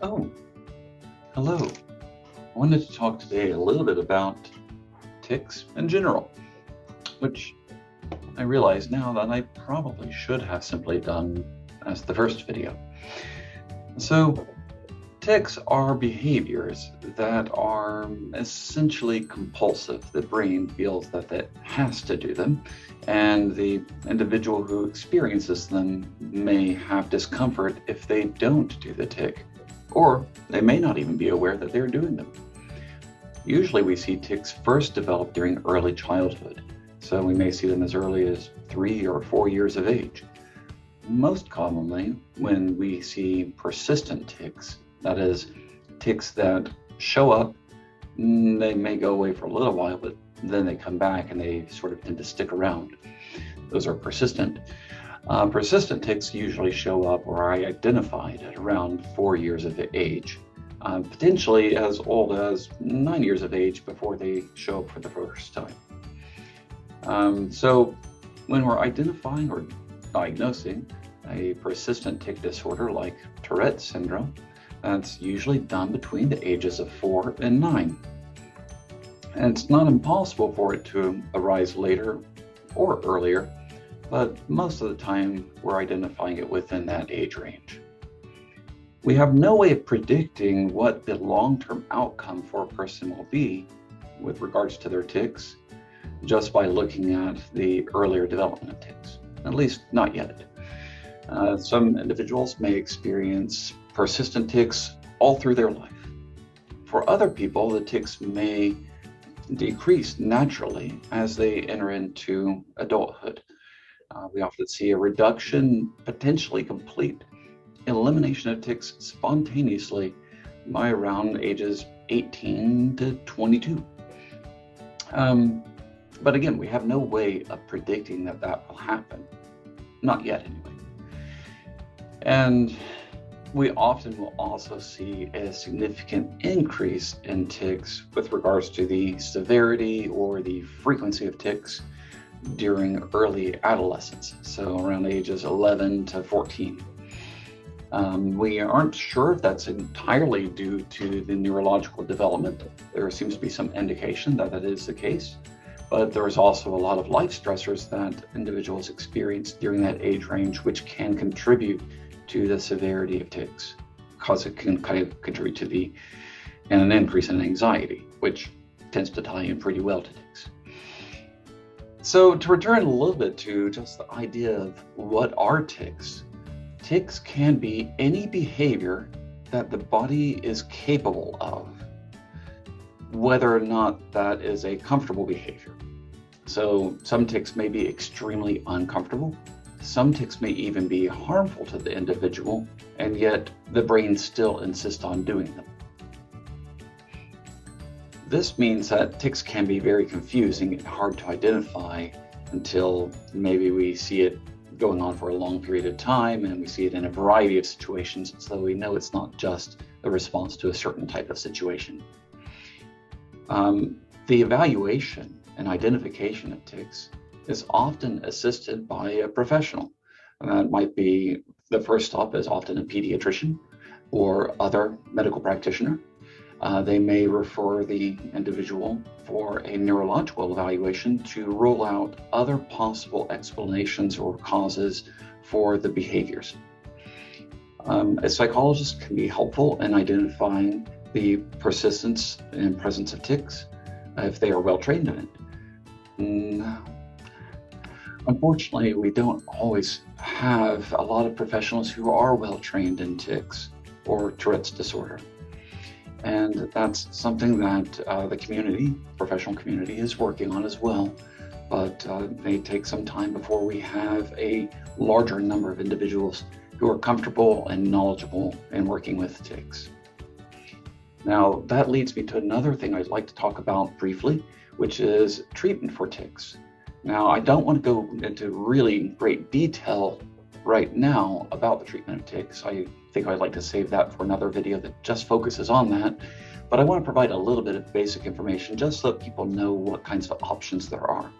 Oh, hello. I wanted to talk today a little bit about tics in general, which I realize now that I probably should have simply done as the first video. So, tics are behaviors that are essentially compulsive. The brain feels that it has to do them, and the individual who experiences them may have discomfort if they don't do the tic, or they may not even be aware that they're doing them. Usually we see tics first develop during early childhood, so we may see them as early as 3 or 4 years of age. Most commonly, when we see persistent tics, that is, tics that show up, they may go away for a little while, but then they come back and they sort of tend to stick around. Those are persistent. Persistent tics usually show up or are identified at around 4 years of age, potentially as old as 9 years of age before they show up for the first time. So when we're identifying or diagnosing a persistent tic disorder like Tourette's syndrome, that's usually done between the ages of 4 and 9. And it's not impossible for it to arise later or earlier, but most of the time we're identifying it within that age range. We have no way of predicting what the long-term outcome for a person will be with regards to their tics just by looking at the earlier development of tics, at least not yet. Some individuals may experience persistent tics all through their life. For other people, the tics may decrease naturally as they enter into adulthood. We often see a reduction, potentially complete elimination of tics spontaneously by around ages 18 to 22. But again, we have no way of predicting that will happen. Not yet, anyway. And we often will also see a significant increase in tics with regards to the severity or the frequency of tics during early adolescence, so around ages 11 to 14. We aren't sure if that's entirely due to the neurological development. There seems to be some indication that that is the case, but there's also a lot of life stressors that individuals experience during that age range, which can contribute to the severity of tics, because it can kind of contribute to an increase in anxiety, which tends to tie in pretty well to tics. So to return a little bit to just the idea of what are tics, tics can be any behavior that the body is capable of, whether or not that is a comfortable behavior. So some tics may be extremely uncomfortable. Some tics may even be harmful to the individual, and yet the brain still insists on doing them. This means that tics can be very confusing and hard to identify until maybe we see it going on for a long period of time and we see it in a variety of situations, so we know it's not just a response to a certain type of situation. The evaluation and identification of tics is often assisted by a professional. That might be, the first stop is often a pediatrician or other medical practitioner. They may refer the individual for a neurological evaluation to rule out other possible explanations or causes for the behaviors. A psychologist can be helpful in identifying the persistence and presence of tics if they are well trained in it. Unfortunately, we don't always have a lot of professionals who are well trained in tics or Tourette's disorder. And that's something that the professional community is working on as well. But it may take some time before we have a larger number of individuals who are comfortable and knowledgeable in working with tics. Now, that leads me to another thing I'd like to talk about briefly, which is treatment for tics. Now, I don't want to go into really great detail right now about the treatment of tics. I think I'd like to save that for another video that just focuses on that. But I want to provide a little bit of basic information just so that people know what kinds of options there are.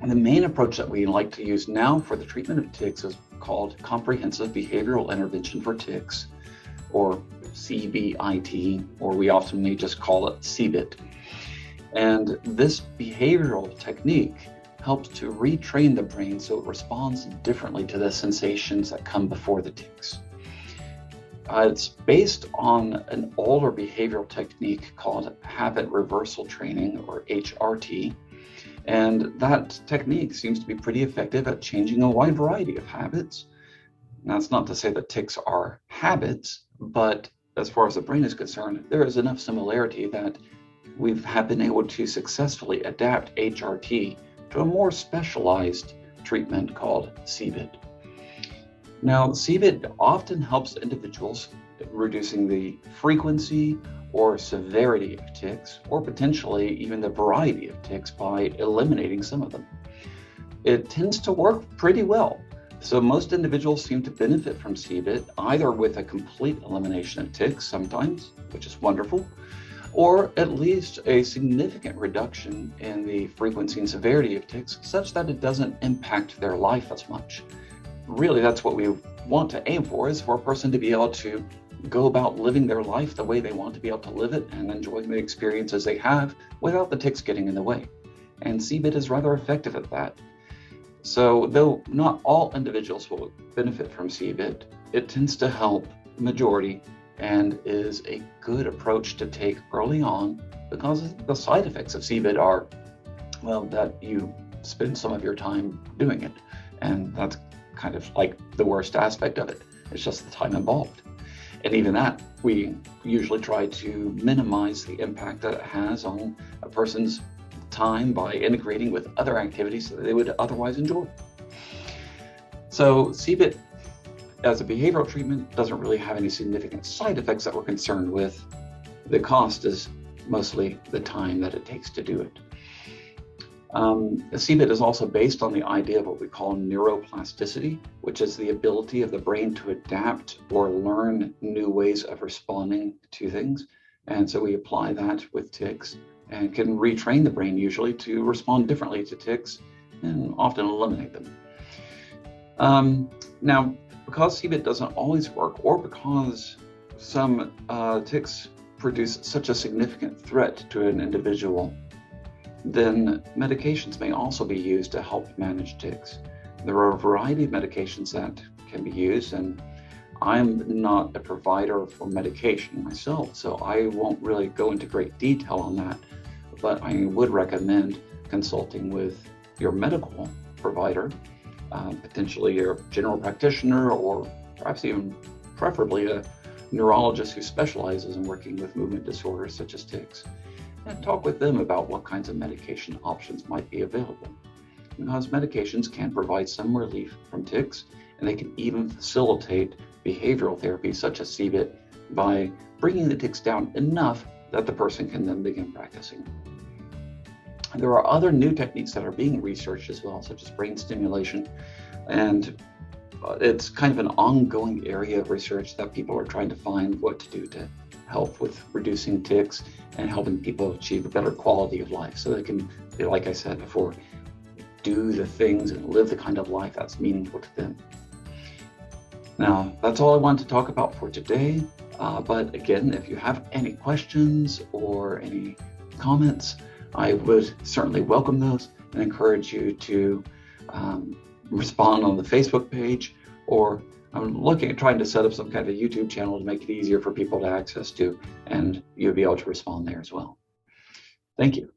And the main approach that we like to use now for the treatment of tics is called comprehensive behavioral intervention for tics, or CBIT, or we often may just call it CBT. And this behavioral technique helps to retrain the brain so it responds differently to the sensations that come before the tics. It's based on an older behavioral technique called habit reversal training, or HRT. And that technique seems to be pretty effective at changing a wide variety of habits. Now, that's not to say that tics are habits, but as far as the brain is concerned, there is enough similarity that we have been able to successfully adapt HRT to a more specialized treatment called CBT. Now, CBT often helps individuals reducing the frequency or severity of tics, or potentially even the variety of tics, by eliminating some of them. It tends to work pretty well. So most individuals seem to benefit from CBT, either with a complete elimination of tics sometimes, which is wonderful, or at least a significant reduction in the frequency and severity of tics, such that it doesn't impact their life as much. Really, that's what we want to aim for, is for a person to be able to go about living their life the way they want to be able to live it and enjoying the experiences they have without the tics getting in the way. And CBT is rather effective at that. So though not all individuals will benefit from CBT, it tends to help the majority and is a good approach to take early on, because the side effects of CBT are, well, that you spend some of your time doing it. And that's kind of like the worst aspect of it. It's just the time involved. And even that, we usually try to minimize the impact that it has on a person's time by integrating with other activities that they would otherwise enjoy. So CBT as a behavioral treatment doesn't really have any significant side effects that we're concerned with. The cost is mostly the time that it takes to do it. CBT is also based on the idea of what we call neuroplasticity, which is the ability of the brain to adapt or learn new ways of responding to things. And so we apply that with tics and can retrain the brain usually to respond differently to tics and often eliminate them. Now, because CBT doesn't always work, or because some tics produce such a significant threat to an individual, then medications may also be used to help manage tics. There are a variety of medications that can be used, and I'm not a provider for medication myself, so I won't really go into great detail on that, but I would recommend consulting with your medical provider, potentially your general practitioner, or perhaps even preferably a neurologist who specializes in working with movement disorders such as tics, and talk with them about what kinds of medication options might be available. Because medications can provide some relief from tics, and they can even facilitate behavioral therapy such as CBT by bringing the tics down enough that the person can then begin practicing. There are other new techniques that are being researched as well, such as brain stimulation, and it's kind of an ongoing area of research that people are trying to find what to do to help with reducing tics and helping people achieve a better quality of life so they can, like I said before, do the things and live the kind of life that's meaningful to them. Now, that's all I wanted to talk about for today. But again, if you have any questions or any comments, I would certainly welcome those and encourage you to respond on the Facebook page, or I'm looking at trying to set up some kind of a YouTube channel to make it easier for people to access to, and you'll be able to respond there as well. Thank you.